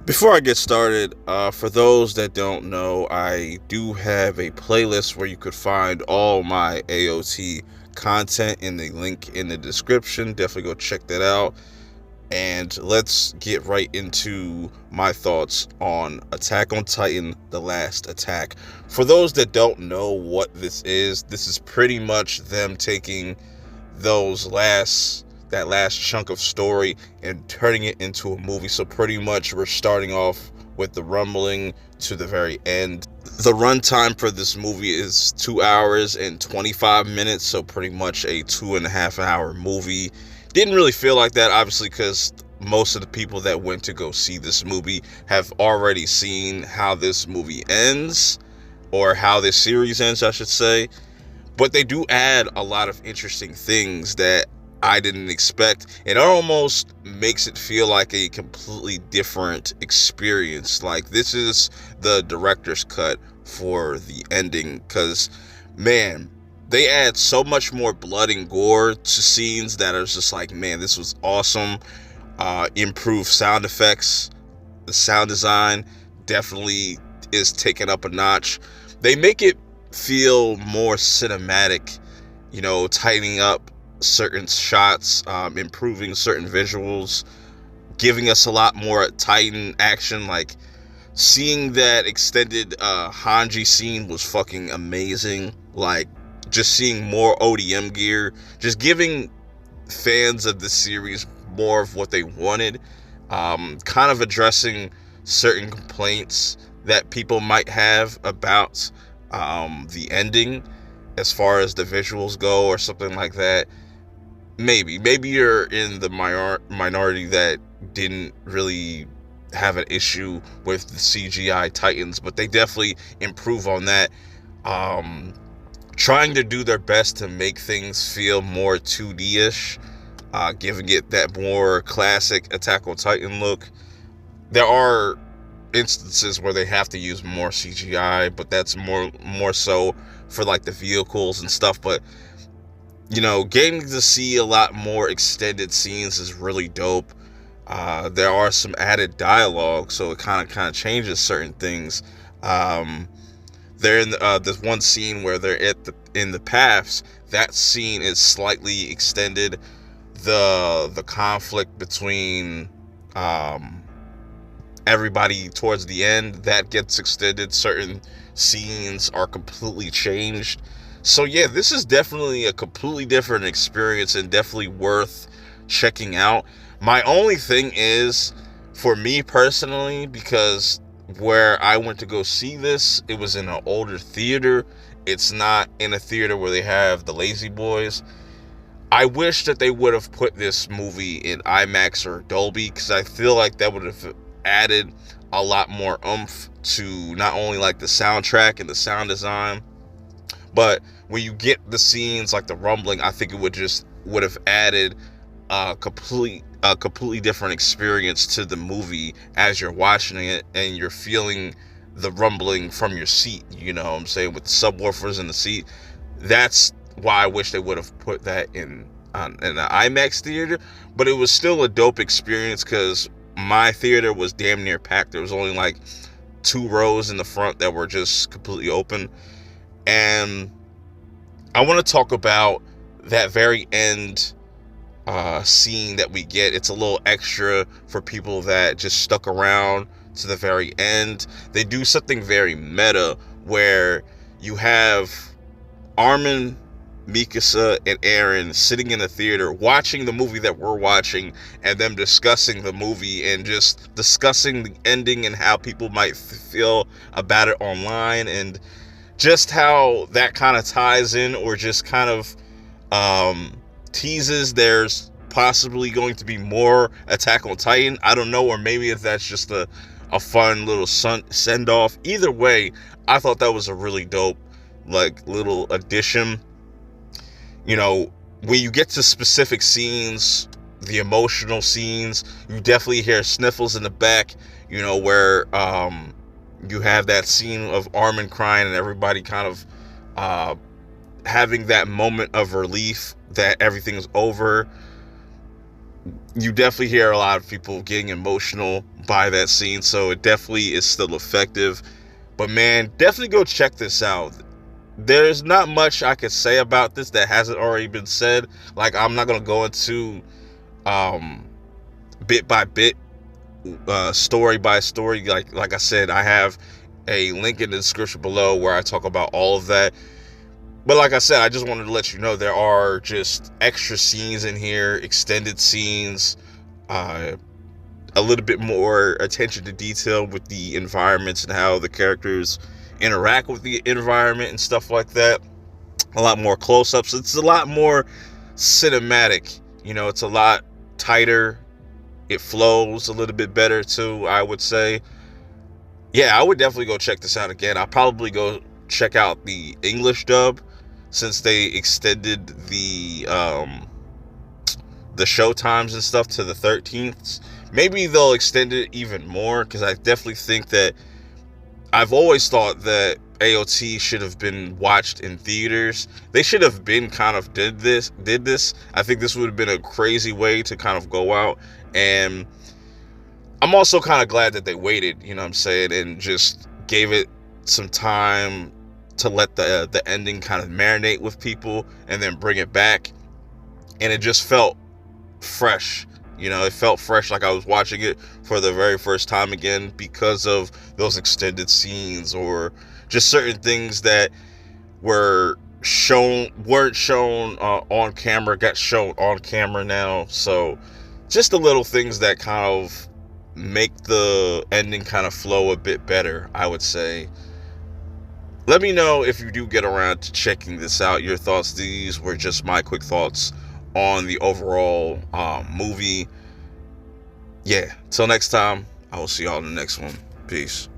Before I get started, for those that don't know, I do have a playlist where you could find all my AOT content in the link in the description. Definitely go check that out. And let's get right into my thoughts on Attack on Titan: The Last Attack. For those that don't know what this is pretty much them taking that last chunk of story and turning it into a movie. So pretty much we're starting off with the rumbling to the very end. The runtime for this movie is 2 hours and 25 minutes, so pretty much a 2.5 hour movie. Didn't really feel like that, obviously, because most of the people that went to go see this movie have already seen how this movie ends, or how this series ends, I should say. But they do add a lot of interesting things that I didn't expect. It almost makes it feel like a completely different experience. Like, this is the director's cut for the ending, because, man, they add so much more blood and gore to scenes that are just like, man, this was awesome. Improved sound effects. The sound design definitely is taken up a notch. They make it feel more cinematic, tightening up certain shots, improving certain visuals, giving us a lot more Titan action. Like, seeing that extended Hanji scene was fucking amazing. Like, just seeing more ODM gear, just giving fans of the series more of what they wanted, kind of addressing certain complaints that people might have about the ending as far as the visuals go or something like that. Maybe you're in the minority that didn't really have an issue with the CGI Titans, but they definitely improve on that, trying to do their best to make things feel more 2D-ish, giving it that more classic Attack on Titan look. There are instances where they have to use more CGI, but that's more so for like the vehicles and stuff. But getting to see a lot more extended scenes is really dope. There are some added dialogue, so it kind of changes certain things. They're in this one scene where they're in the paths. That scene is slightly extended. The conflict between everybody towards the end, that gets extended. Certain scenes are completely changed. So yeah, this is definitely a completely different experience and definitely worth checking out. My only thing is, for me personally, because where I went to go see this, it was in an older theater. It's not in a theater where they have the Lazy Boys. I wish that they would have put this movie in IMAX or Dolby, because I feel like that would have added a lot more oomph to not only like the soundtrack and the sound design, but when you get the scenes like the rumbling, I think it would have added a completely different experience to the movie as you're watching it, and you're feeling the rumbling from your seat. You know what I'm saying, with the subwoofers in the seat. That's why I wish they would have put that in an IMAX theater. But it was still a dope experience, because my theater was damn near packed. There was only like 2 rows in the front that were just completely open. And I want to talk about that very end scene that we get. It's a little extra for people that just stuck around to the very end. They do something very meta, where you have Armin, Mikasa, and Eren sitting in the theater watching the movie that we're watching, and them discussing the movie and just discussing the ending and how people might feel about it online, and just how that kind of ties in, or just kind of teases there's possibly going to be more Attack on Titan. I don't know, or maybe if that's just a fun little send off. Either way, I thought that was a really dope little addition. When you get to specific scenes, the emotional scenes, you definitely hear sniffles in the back, where you have that scene of Armin crying and everybody kind of having that moment of relief that everything's over. you definitely hear a lot of people getting emotional by that scene, so it definitely is still effective. But man, definitely go check this out. There's not much I could say about this that hasn't already been said. Like, I'm not gonna go into um bit by bit, story by story. Like I said, I have a link in the description below where I talk about all of that. But like I said, I just wanted to let you know there are just extra scenes in here, extended scenes, uh, a little bit more attention to detail with the environments and how the characters interact with the environment and stuff like that. A lot more close-ups. It's a lot more cinematic. It's a lot tighter. It flows a little bit better too, I would say. Yeah, I would definitely go check this out again. I'll probably go check out the English dub since they extended the show times and stuff to the 13th. Maybe they'll extend it even more, because I definitely think that I've always thought that AOT should have been watched in theaters. They should have been kind of did this. I think this would have been a crazy way to kind of go out. And I'm also kind of glad that they waited, you know what I'm saying, and just gave it some time to let the ending kind of marinate with people and then bring it back. And it just felt fresh. It felt fresh, like I was watching it for the very first time again, because of those extended scenes or just certain things that weren't shown on camera, got shown on camera now. So just the little things that kind of make the ending kind of flow a bit better, I would say. Let me know if you do get around to checking this out, your thoughts. These were just my quick thoughts on the overall movie. Yeah, till next time, I will see y'all in the next one. Peace.